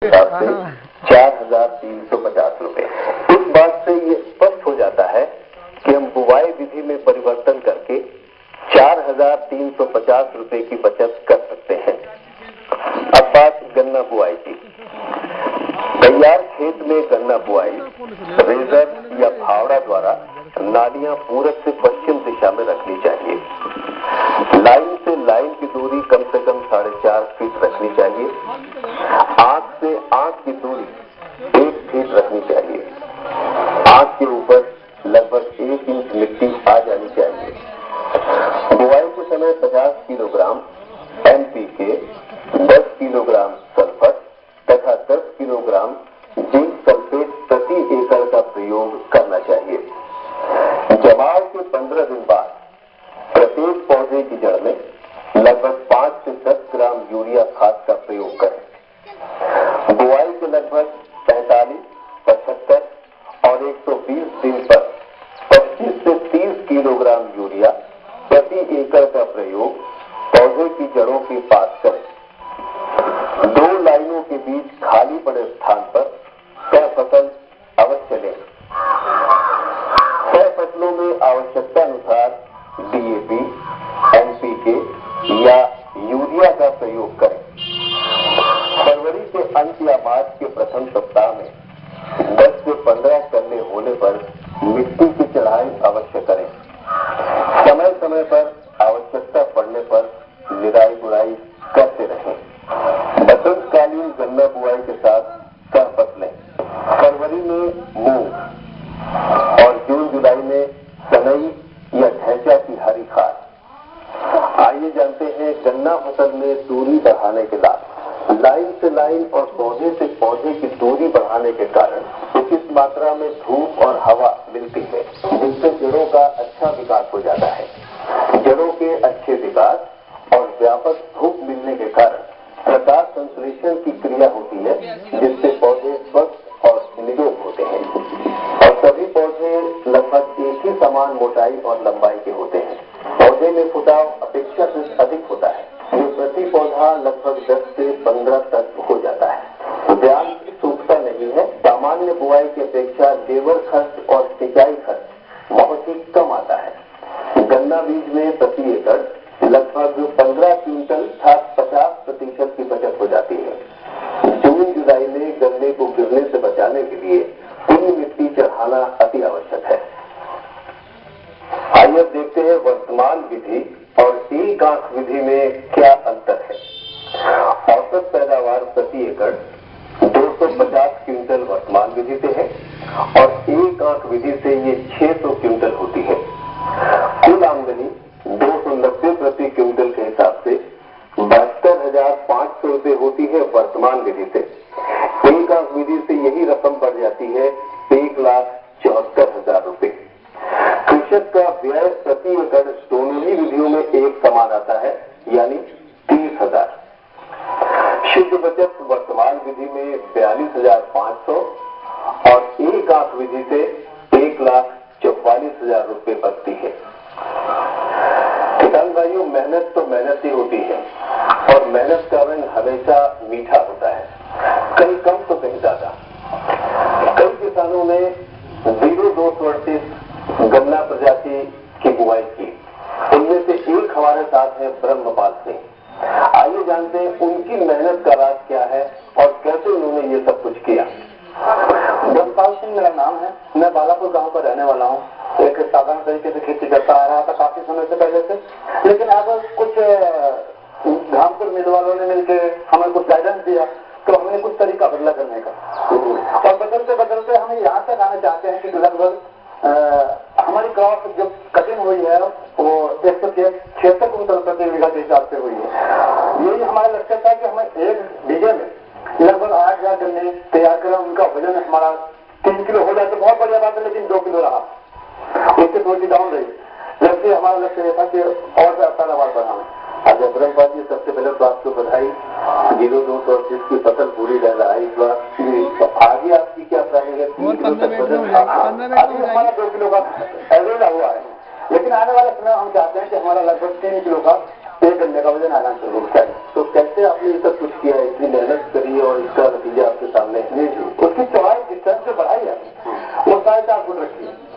हिसाब से 4,350 रुपए। इस बात से ये स्पष्ट हो जाता है कि हम बुवाई विधि में परिवर्तन करके 4,350 रुपए की बचत कर सकते हैं। अब बात गन्ना बुआई की। तैयार खेत में गन्ना बुआई रेजर या फावड़ा द्वारा नालियां पूरब से पश्चिम दिशा में रखनी चाहिए। लाइन से लाइन की दूरी कम से कम 4.5 फीट रखनी चाहिए। आंख से आंख की दूरी 1 फीट रखनी चाहिए। आंख के ऊपर लगभग 1 इंच मिट्टी आ जानी चाहिए। बुआई के समय 50 किलोग्राम NPK, 10 किलोग्राम सल्फर तथा 10 किलोग्राम जिंक सल्फेट प्रति एकड़ का प्रयोग करना चाहिए। जमाव के 15 दिन बाद प्रत्येक पौधे की जड़ में लगभग 5 से 10 ग्राम यूरिया खाद का प्रयोग करें। बुआई के लगभग 45, 75 और 120 दिन पर 25 से 30 किलोग्राम यूरिया प्रति एकड़ का प्रयोग पौधे की जड़ों के पास करें। 2 लाइनों के बीच खाली पड़े स्थान पर 6 फसल अवश्य लें। 6 फसलों में आवश्यकता अनुसार DAP, NPK या यूरिया का प्रयोग करें। फरवरी के अंत या मार्च के प्रथम सप्ताह में 10 से 15 कल्ले होने पर मिट्टी की चढ़ाई अवश्य करें। समय समय पर आवश्यकता पड़ने पर निराई गुड़ाई करते रहें। बसंतकालीन गन्ना बुआई के साथ सह फसलें फरवरी में मूंग और जून जुलाई में सनई या ढैंचा की हरी खाद। आइए जानते हैं गन्ना फसल में दूरी बढ़ाने के लाभ। लाइन से लाइन और पौधे से पौधे की दूरी बढ़ाने के कारण उचित मात्रा में धूप और हवा मिलती है, जिससे जड़ों का अच्छा विकास हो जाता है। जड़ों के अच्छे विकास और व्यापक धूप मिलने के कारण प्रकाश संश्लेषण की क्रिया होती है, जिससे पौधे स्वस्थ और निरोग होते हैं। और सभी पौधे लगभग एक ही समान मोटाई और लंबाई के होते हैं। पौधे में फुटाव अपेक्षाकृत अधिक होता है, जो प्रति पौधा लगभग 10 से 15 तक हो जाता है। ध्यान सूखता नहीं है। सामान्य बुआई की अपेक्षा लेबर खर्च और सिंचाई खर्च बहुत ही कम आता है। गन्ना बीज में प्रति एकड़ लगभग 15 क्विंटल 50% की बचत हो जाती है। जून जुलाई में गन्ने को गिरने से बचाने के लिए पूरी मिट्टी चढ़ाना अति आवश्यक है। आइए अब देखते हैं वर्तमान विधि और एक आंख विधि में क्या अंतर है। औसत पैदावार प्रति एकड़ 250 क्विंटल वर्तमान विधि से है और एक आंख विधि से ये 600 क्विंटल होती है। कुल आमदनी 290 प्रति क्विंटल के हिसाब से 72,500 रुपए होती है वर्तमान विधि से। एक आंख विधि से यही रकम बढ़ जाती है 1,74,000 रुपए। कृषक का व्यय प्रति एकड़ दोनों ही विधियों में एक समान आता है, यानी 30,000। शुद्ध बचत वर्तमान विधि में 42,500 और एक आंख विधि से 1,44,000 रुपए बचती है। किसान भाइयों, मेहनत तो मेहनत ही होती है और मेहनत का रंग हमेशा मीठा होता है, कहीं कम तो कहीं ज्यादा। कई किसानों ने 0238 गन्ना प्रजाति की बुआई की। उनमें से एक हमारे साथ है ब्रह्मपाल सिंह। आइए जानते हैं उनकी मेहनत का राज क्या है और कैसे उन्होंने ये सब कुछ किया। ब्रह्मपाल सिंह मेरा नाम है। मैं बालापुर गांव का रहने वाला हूँ। एक साधारण तरीके से खेती करता आ रहा था काफी समय से पहले से, लेकिन अब कुछ धामपुर मिल वालों ने मिलकर हमें कुछ गाइडेंस दिया, तो हमने कुछ तरीका बदला करने का और बदलते बदलते हम यहाँ तक आना चाहते हैं कि लगभग हमारी क्रॉप जो कटिंग हुई है वो 176 कुंटल प्रति बीघा के हिसाब से हुई है। यही हमारा लक्ष्य था कि हमें एक बीघे में लगभग 8,000 गन्ने तैयार करें। उनका वजन हमारा 3 किलो हो जाए तो बहुत बढ़िया बात है, लेकिन 2 किलो रहा, उससे थोड़ी डाउन रही। जबकि हमारा लक्ष्य यह था कि और पैदावार बढ़ाएं। अच्छा ब्रह्मपाल जी, सबसे पहले तो आपको बधाई। 0238 की फसल पूरी लहराई। आगे आपकी क्या प्लानिंग है? 3 किलो तक वजन अभी हमारा 2 किलो का एवरेज हुआ है, लेकिन आने वाले समय हम चाहते हैं कि हमारा लगभग 3 किलो का 1 घंटे का वजन आना शुरू होता है। तो कैसे आपने ये सब कुछ किया, इतनी मेहनत करी और इसका नतीजा आपके सामने? जी जी, उसकी चौड़ाई डिस्टेंस से बढ़ाई है, वो 4.5 फुट रखी है।